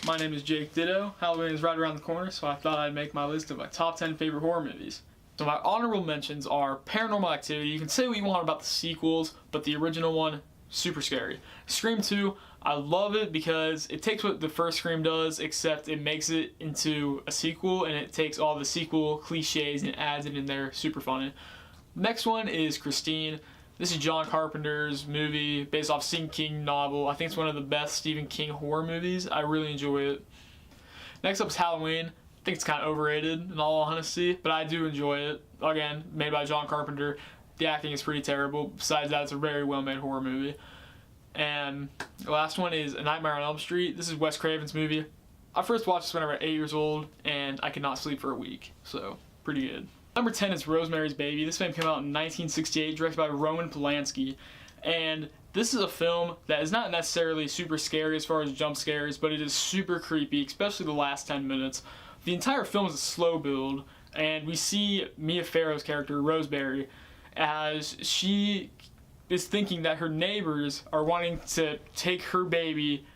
My name is Jake Ditto. Halloween is right around the corner, so I thought I'd make my list of my top 10 favorite horror movies. So my honorable mentions are Paranormal Activity. You can say what you want about the sequels, but the original one, super scary. Scream 2, I love it because it takes what the first Scream does, except it makes it into a sequel, and it takes all the sequel cliches and adds it in there, super funny. Next one is Christine. This is John Carpenter's movie based off Stephen King novel. I think it's one of the best Stephen King horror movies. I really enjoy it. Next up is Halloween. I think it's kind of overrated in all honesty, but I do enjoy it. Again, made by John Carpenter. The acting is pretty terrible. Besides that, it's a very well-made horror movie. And the last one is A Nightmare on Elm Street. This is Wes Craven's movie. I first watched this when I was 8 years old, and I could not sleep for a week, so pretty good. Number 10 is Rosemary's Baby. This film came out in 1968, directed by Roman Polanski. And this is a film that is not necessarily super scary as far as jump scares, but it is super creepy, especially the last 10 minutes. The entire film is a slow build, and we see Mia Farrow's character, Rosemary, as she is thinking that her neighbors are wanting to take her baby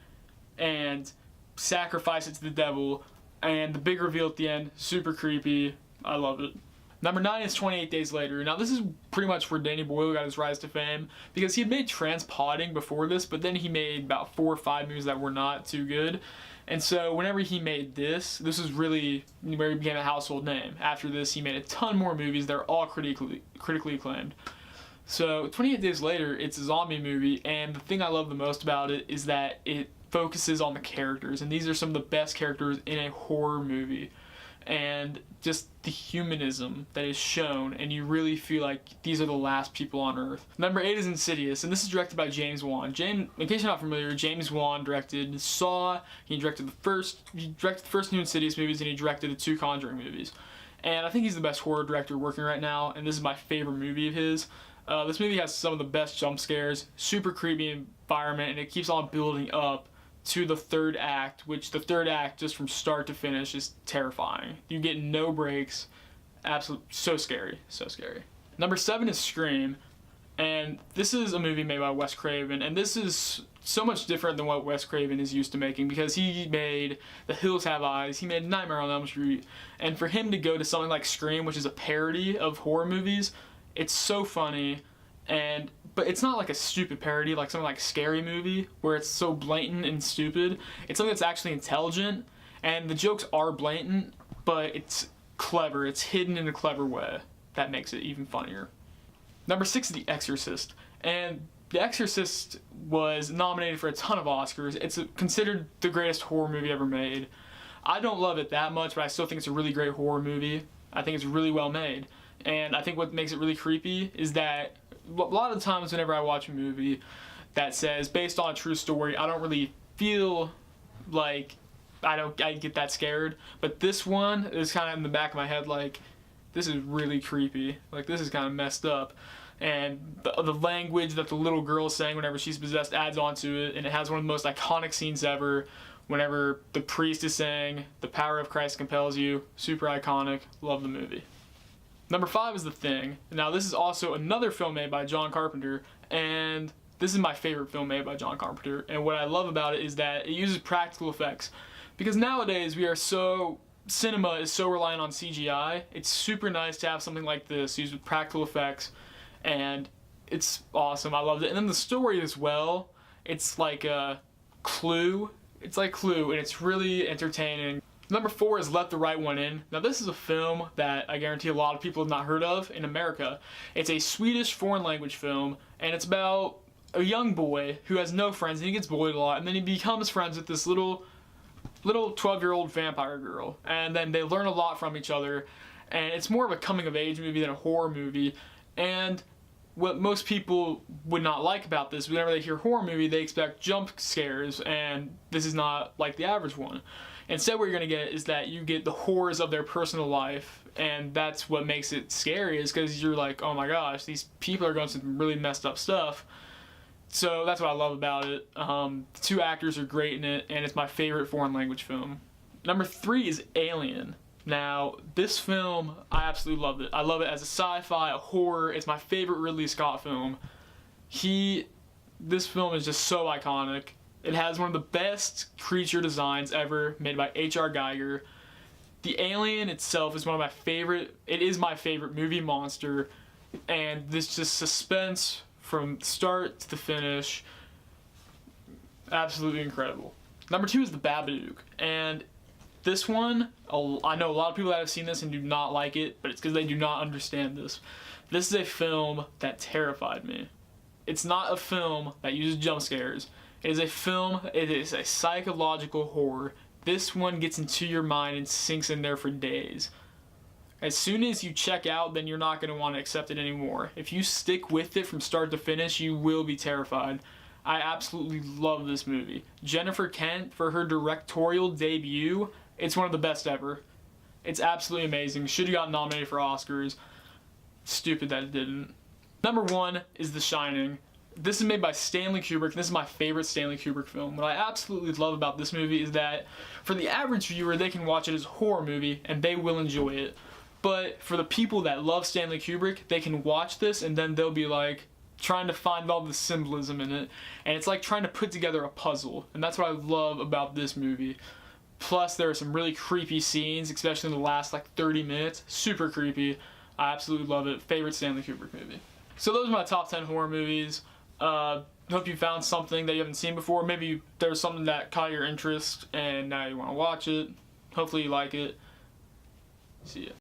and sacrifice it to the devil. And the big reveal at the end, super creepy. I love it. Number 9 is 28 Days Later. Now this is pretty much where Danny Boyle got his rise to fame, because he had made Transpotting before this, but then he made about 4 or 5 movies that were not too good. And so whenever he made this was really where he became a household name. After this, he made a ton more movies that are all critically acclaimed. So 28 Days Later, it's a zombie movie, and the thing I love the most about it is that it focuses on the characters, and these are some of the best characters in a horror movie. And just the humanism that is shown, and you really feel like these are the last people on Earth. Number 8 is Insidious, and this is directed by James Wan. In case you're not familiar, James Wan directed Saw, he directed the first new Insidious movies, and he directed the 2 Conjuring movies. And I think he's the best horror director working right now, and this is my favorite movie of his. This movie has some of the best jump scares, super creepy environment, and it keeps on building up to the third act, which the third act, just from start to finish, is terrifying. You get no breaks. Absolutely, so scary, so scary. Number 7 is Scream, and this is a movie made by Wes Craven, and this is so much different than what Wes Craven is used to making, because he made The Hills Have Eyes, he made Nightmare on Elm Street, and for him to go to something like Scream, which is a parody of horror movies, it's so funny. But it's not like a stupid parody like something like Scary Movie, where it's so blatant and stupid. It's something that's actually intelligent, and the jokes are blatant, but it's clever. It's hidden in a clever way. That makes it even funnier. Number 6 is The Exorcist, and The Exorcist was nominated for a ton of Oscars. It's considered the greatest horror movie ever made. I don't love it that much, but I still think it's a really great horror movie. I think it's really well made. And I think what makes it really creepy is that a lot of times whenever I watch a movie that says based on a true story, I don't really feel like I get that scared. But this one is kind of in the back of my head like, this is really creepy. Like, this is kind of messed up. And the language that the little girl is saying whenever she's possessed adds onto it, and it has one of the most iconic scenes ever whenever the priest is saying, "The power of Christ compels you." Super iconic. Love the movie. Number 5 is The Thing. Now this is also another film made by John Carpenter, and this is my favorite film made by John Carpenter, and what I love about it is that it uses practical effects, because nowadays cinema is so reliant on CGI. It's super nice to have something like this used with practical effects, and it's awesome. I loved it. And then the story as well, it's like a Clue. It's like Clue, and it's really entertaining. Number 4 is Let the Right One In. Now this is a film that I guarantee a lot of people have not heard of in America. It's a Swedish foreign language film, and it's about a young boy who has no friends, and he gets bullied a lot, and then he becomes friends with this little 12-year-old vampire girl, and then they learn a lot from each other, and it's more of a coming of age movie than a horror movie. And what most people would not like about this, whenever they hear horror movie, they expect jump scares, and this is not like the average one. Instead, what you're going to get is that you get the horrors of their personal life, and that's what makes it scary, is because you're like, oh my gosh, these people are going through some really messed up stuff. So that's what I love about it. The 2 actors are great in it, and it's my favorite foreign language film. Number 3 is Alien. Now, this film, I absolutely loved it. I love it as a sci-fi, a horror. It's my favorite Ridley Scott film. This film is just so iconic. It has one of the best creature designs ever made by H.R. Geiger. The alien itself is one of my favorite, it is my favorite movie monster, and this just suspense from start to the finish, absolutely incredible. Number 2 is The Babadook, and this one, I know a lot of people that have seen this and do not like it, but it's because they do not understand this. This is a film that terrified me. It's not a film that uses jump scares. It is a film, it is a psychological horror. This one gets into your mind and sinks in there for days. As soon as you check out, then you're not going to want to accept it anymore. If you stick with it from start to finish, you will be terrified. I absolutely love this movie. Jennifer Kent, for her directorial debut, it's one of the best ever. It's absolutely amazing. Should have gotten nominated for Oscars. Stupid that it didn't. Number 1 is The Shining. This is made by Stanley Kubrick. This is my favorite Stanley Kubrick film. What I absolutely love about this movie is that for the average viewer, they can watch it as a horror movie and they will enjoy it. But for the people that love Stanley Kubrick, they can watch this and then they'll be like trying to find all the symbolism in it. And it's like trying to put together a puzzle. And that's what I love about this movie. Plus, there are some really creepy scenes, especially in the last like 30 minutes. Super creepy. I absolutely love it. Favorite Stanley Kubrick movie. So those are my top 10 horror movies. Hope you found something that you haven't seen before. Maybe there's something that caught your interest and now you want to watch it. Hopefully you like it. See ya.